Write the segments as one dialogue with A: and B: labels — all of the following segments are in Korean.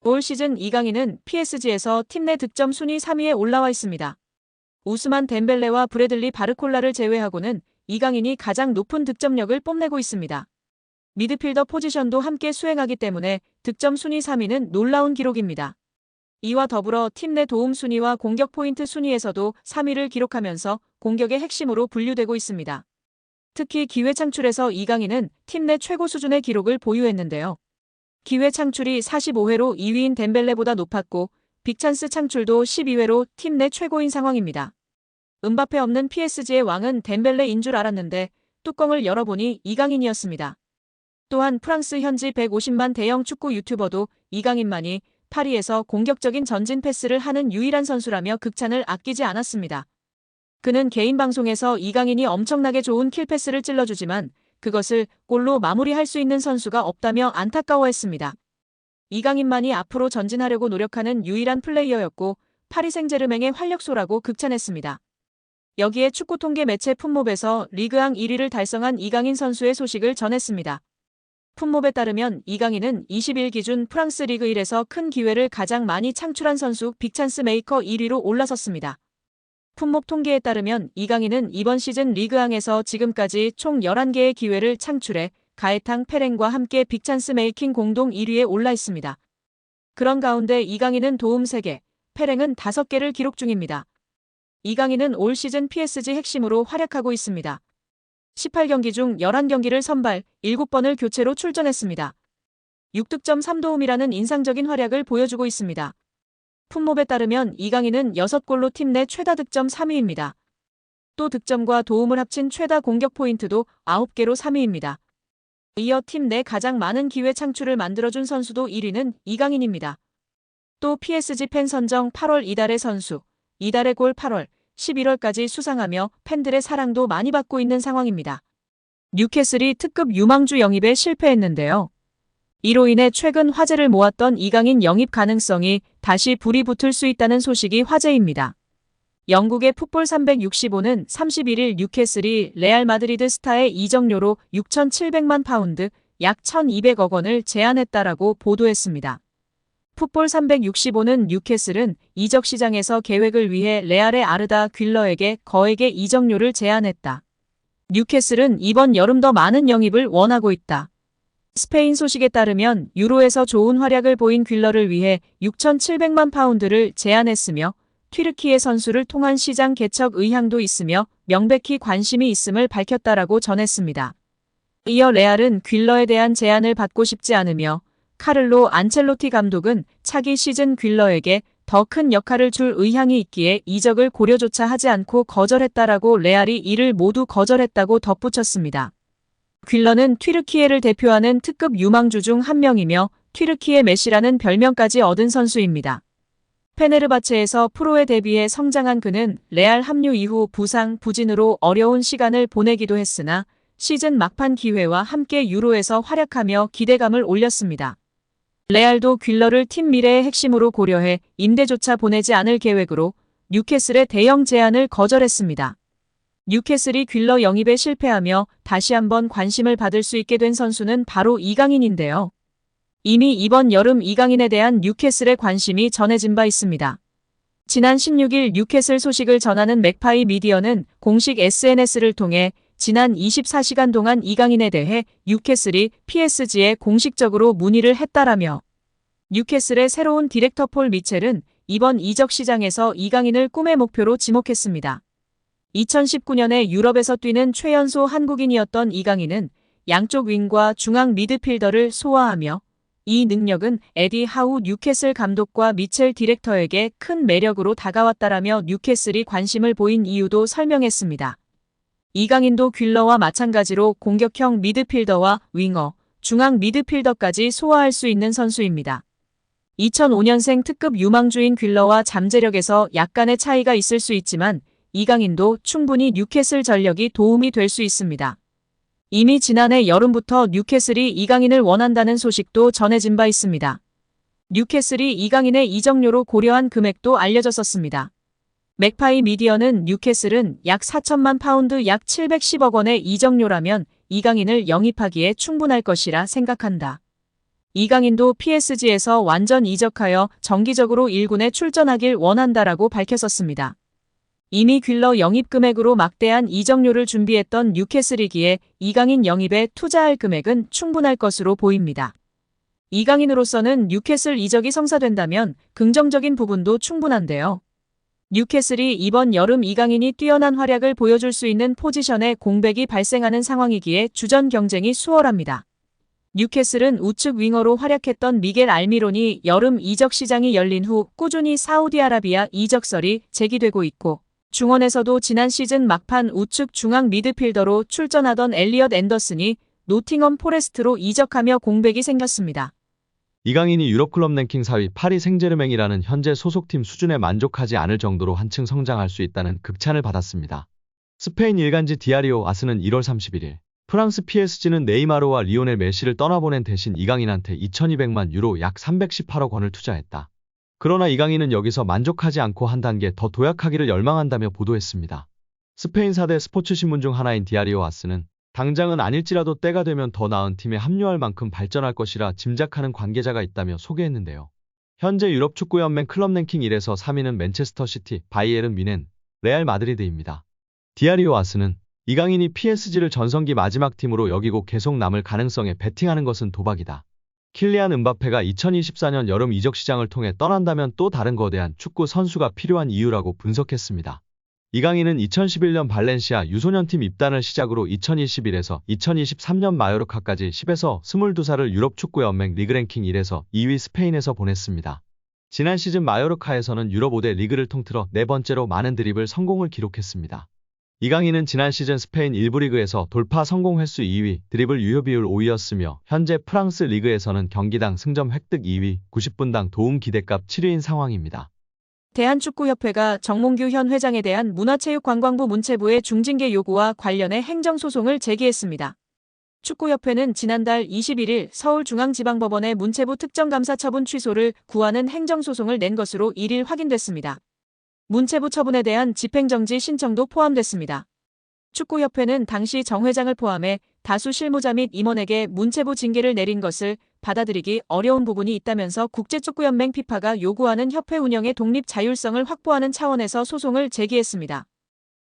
A: 올 시즌 이강인은 PSG에서 팀 내 득점 순위 3위에 올라와 있습니다. 우스만 덴벨레와 브래들리 바르콜라를 제외하고는 이강인이 가장 높은 득점력을 뽐내고 있습니다. 미드필더 포지션도 함께 수행하기 때문에 득점 순위 3위는 놀라운 기록입니다. 이와 더불어 팀 내 도움 순위와 공격 포인트 순위에서도 3위를 기록하면서 공격의 핵심으로 분류되고 있습니다. 특히 기회 창출에서 이강인은 팀 내 최고 수준의 기록을 보유했는데요. 기회 창출이 45회로 2위인 덴벨레보다 높았고 빅찬스 창출도 12회로 팀 내 최고인 상황입니다. 음바페 없는 PSG의 왕은 덴벨레인 줄 알았는데 뚜껑을 열어보니 이강인이었습니다. 또한 프랑스 현지 150만 대형 축구 유튜버도 이강인만이 파리에서 공격적인 전진 패스를 하는 유일한 선수라며 극찬을 아끼지 않았습니다. 그는 개인 방송에서 이강인이 엄청나게 좋은 킬패스를 찔러주지만 그것을 골로 마무리할 수 있는 선수가 없다며 안타까워했습니다. 이강인만이 앞으로 전진하려고 노력하는 유일한 플레이어였고 파리 생제르맹의 활력소라고 극찬했습니다. 여기에 축구 통계 매체 풋몹에서 리그앙 1위를 달성한 이강인 선수의 소식을 전했습니다. 풋몹에 따르면 이강인은 20일 기준 프랑스 리그 1에서 큰 기회를 가장 많이 창출한 선수 빅찬스 메이커 1위로 올라섰습니다. 풋몹 통계에 따르면 이강인은 이번 시즌 리그앙에서 지금까지 총 11개의 기회를 창출해 가에탕 페렌과 함께 빅찬스 메이킹 공동 1위에 올라 있습니다. 그런 가운데 이강인은 도움 3개, 페렌은 5개를 기록 중입니다. 이강인은 올 시즌 PSG 핵심으로 활약하고 있습니다. 18경기 중 11경기를 선발, 7번을 교체로 출전했습니다. 6득점 3도움이라는 인상적인 활약을 보여주고 있습니다. 풋몹에 따르면 이강인은 6골로 팀 내 최다 득점 3위입니다. 또 득점과 도움을 합친 최다 공격 포인트도 9개로 3위입니다. 이어 팀 내 가장 많은 기회 창출을 만들어준 선수도 1위는 이강인입니다. 또 PSG 팬 선정 8월 이달의 선수, 이달의 골 8월, 11월까지 수상하며 팬들의 사랑도 많이 받고 있는 상황입니다. 뉴캐슬이 특급 유망주 영입에 실패했는데요. 이로 인해 최근 화제를 모았던 이강인 영입 가능성이 다시 불이 붙을 수 있다는 소식이 화제입니다. 영국의 풋볼 365는 31일 뉴캐슬이 레알 마드리드 스타의 이적료로 6,700만 파운드, 약 1,200억 원을 제안했다라고 보도했습니다. 풋볼 365는 뉴캐슬은 이적 시장에서 계획을 위해 레알의 아르다 퀼러에게 거액의 이적료를 제안했다. 뉴캐슬은 이번 여름 더 많은 영입을 원하고 있다. 스페인 소식에 따르면 유로에서 좋은 활약을 보인 퀼러를 위해 6,700만 파운드를 제안했으며 튀르키예 선수를 통한 시장 개척 의향도 있으며 명백히 관심이 있음을 밝혔다라고 전했습니다. 이어 레알은 퀼러에 대한 제안을 받고 싶지 않으며 카를로 안첼로티 감독은 차기 시즌 퀼러에게 더 큰 역할을 줄 의향이 있기에 이적을 고려조차 하지 않고 거절했다라고 레알이 이를 모두 거절했다고 덧붙였습니다. 퀼러는 튀르키예를 대표하는 특급 유망주 중 한 명이며 튀르키예 메시라는 별명까지 얻은 선수입니다. 페네르바체에서 프로에 데뷔해 성장한 그는 레알 합류 이후 부상, 부진으로 어려운 시간을 보내기도 했으나 시즌 막판 기회와 함께 유로에서 활약하며 기대감을 올렸습니다. 레알도 퀼러를 팀 미래의 핵심으로 고려해 임대조차 보내지 않을 계획으로 뉴캐슬의 대형 제안을 거절했습니다. 뉴캐슬이 퀼러 영입에 실패하며 다시 한번 관심을 받을 수 있게 된 선수는 바로 이강인인데요. 이미 이번 여름 이강인에 대한 뉴캐슬의 관심이 전해진 바 있습니다. 지난 16일 뉴캐슬 소식을 전하는 맥파이 미디어는 공식 SNS를 통해 지난 24시간 동안 이강인에 대해 뉴캐슬이 PSG에 공식적으로 문의를 했다라며 뉴캐슬의 새로운 디렉터 폴 미첼은 이번 이적 시장에서 이강인을 꿈의 목표로 지목했습니다. 2019년에 유럽에서 뛰는 최연소 한국인이었던 이강인은 양쪽 윙과 중앙 미드필더를 소화하며 이 능력은 에디 하우 뉴캐슬 감독과 미첼 디렉터에게 큰 매력으로 다가왔다라며 뉴캐슬이 관심을 보인 이유도 설명했습니다. 이강인도 퀼러와 마찬가지로 공격형 미드필더와 윙어, 중앙 미드필더까지 소화할 수 있는 선수입니다. 2005년생 특급 유망주인 퀼러와 잠재력에서 약간의 차이가 있을 수 있지만 이강인도 충분히 뉴캐슬 전력이 도움이 될 수 있습니다. 이미 지난해 여름부터 뉴캐슬이 이강인을 원한다는 소식도 전해진 바 있습니다. 뉴캐슬이 이강인의 이적료로 고려한 금액도 알려졌었습니다. 맥파이 미디어는 뉴캐슬은 약 4천만 파운드 약 710억 원의 이적료라면 이강인을 영입하기에 충분할 것이라 생각한다. 이강인도 PSG에서 완전 이적하여 정기적으로 1군에 출전하길 원한다라고 밝혔었습니다. 이미 퀼러 영입 금액으로 막대한 이적료를 준비했던 뉴캐슬이기에 이강인 영입에 투자할 금액은 충분할 것으로 보입니다. 이강인으로서는 뉴캐슬 이적이 성사된다면 긍정적인 부분도 충분한데요. 뉴캐슬이 이번 여름 이강인이 뛰어난 활약을 보여줄 수 있는 포지션에 공백이 발생하는 상황이기에 주전 경쟁이 수월합니다. 뉴캐슬은 우측 윙어로 활약했던 미겔 알미론이 여름 이적 시장이 열린 후 꾸준히 사우디아라비아 이적설이 제기되고 있고, 중원에서도 지난 시즌 막판 우측 중앙 미드필더로 출전하던 엘리엇 앤더슨이 노팅엄 포레스트로 이적하며 공백이 생겼습니다.
B: 이강인이 유럽클럽 랭킹 4위 파리 생제르맹이라는 현재 소속팀 수준에 만족하지 않을 정도로 한층 성장할 수 있다는 극찬을 받았습니다. 스페인 일간지 디아리오 아스는 1월 31일 프랑스 PSG는 네이마르와 리오넬 메시를 떠나보낸 대신 이강인한테 2200만 유로 약 318억 원을 투자했다. 그러나 이강인은 여기서 만족하지 않고 한 단계 더 도약하기를 열망한다며 보도했습니다. 스페인 4대 스포츠 신문 중 하나인 디아리오 아스는 당장은 아닐지라도 때가 되면 더 나은 팀에 합류할 만큼 발전할 것이라 짐작하는 관계자가 있다며 소개했는데요. 현재 유럽 축구연맹 클럽 랭킹 1에서 3위는 맨체스터 시티, 바이에른 뮌헨, 레알 마드리드입니다. 디아리오 아스는 이강인이 PSG를 전성기 마지막 팀으로 여기고 계속 남을 가능성에 베팅하는 것은 도박이다. 킬리안 음바페가 2024년 여름 이적 시장을 통해 떠난다면 또 다른 거대한 축구 선수가 필요한 이유라고 분석했습니다. 이강인은 2011년 발렌시아 유소년팀 입단을 시작으로 2021에서 2023년 마요르카까지 10에서 22살을 유럽 축구연맹 리그랭킹 1에서 2위 스페인에서 보냈습니다. 지난 시즌 마요르카에서는 유럽 5대 리그를 통틀어 네 번째로 많은 드리블 성공을 기록했습니다. 이강인은 지난 시즌 스페인 1부 리그에서 돌파 성공 횟수 2위, 드리블 유효 비율 5위였으며 현재 프랑스 리그에서는 경기당 승점 획득 2위, 90분당 도움 기대값 7위인 상황입니다.
A: 대한축구협회가 정몽규 현 회장에 대한 문화체육관광부 문체부의 중징계 요구와 관련해 행정소송을 제기했습니다. 축구협회는 지난달 21일 서울중앙지방법원에 문체부 특정감사 처분 취소를 구하는 행정소송을 낸 것으로 1일 확인됐습니다. 문체부 처분에 대한 집행정지 신청도 포함됐습니다. 축구협회는 당시 정 회장을 포함해 다수 실무자 및 임원에게 문체부 징계를 내린 것을 받아들이기 어려운 부분이 있다면서 국제축구연맹 FIFA가 요구하는 협회 운영의 독립 자율성을 확보하는 차원에서 소송을 제기했습니다.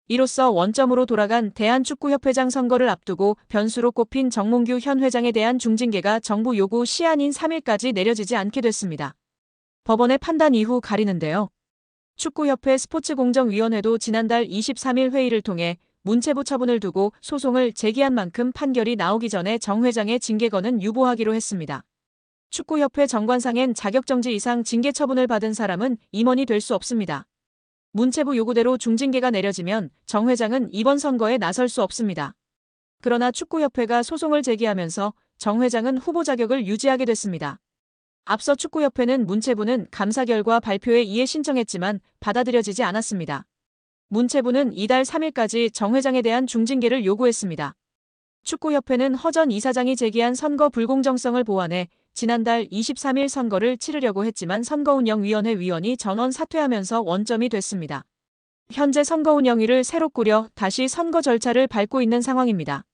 A: 이로써 원점으로 돌아간 대한축구협회장 선거를 앞두고 변수로 꼽힌 정몽규 현 회장에 대한 중징계가 정부 요구 시한인 3일까지 내려지지 않게 됐습니다. 법원의 판단 이후 가리는데요. 축구협회 스포츠공정위원회도 지난달 23일 회의를 통해 문체부 처분을 두고 소송을 제기한 만큼 판결이 나오기 전에 정 회장의 징계건은 유보하기로 했습니다. 축구협회 정관상엔 자격정지 이상 징계 처분을 받은 사람은 임원이 될 수 없습니다. 문체부 요구대로 중징계가 내려지면 정 회장은 이번 선거에 나설 수 없습니다. 그러나 축구협회가 소송을 제기하면서 정 회장은 후보 자격을 유지하게 됐습니다. 앞서 축구협회는 문체부는 감사 결과 발표에 이의 신청했지만 받아들여지지 않았습니다. 문체부는 이달 3일까지 정 회장에 대한 중징계를 요구했습니다. 축구협회는 허 전 이사장이 제기한 선거 불공정성을 보완해 지난달 23일 선거를 치르려고 했지만 선거운영위원회 위원이 전원 사퇴하면서 원점이 됐습니다. 현재 선거운영위를 새로 꾸려 다시 선거 절차를 밟고 있는 상황입니다.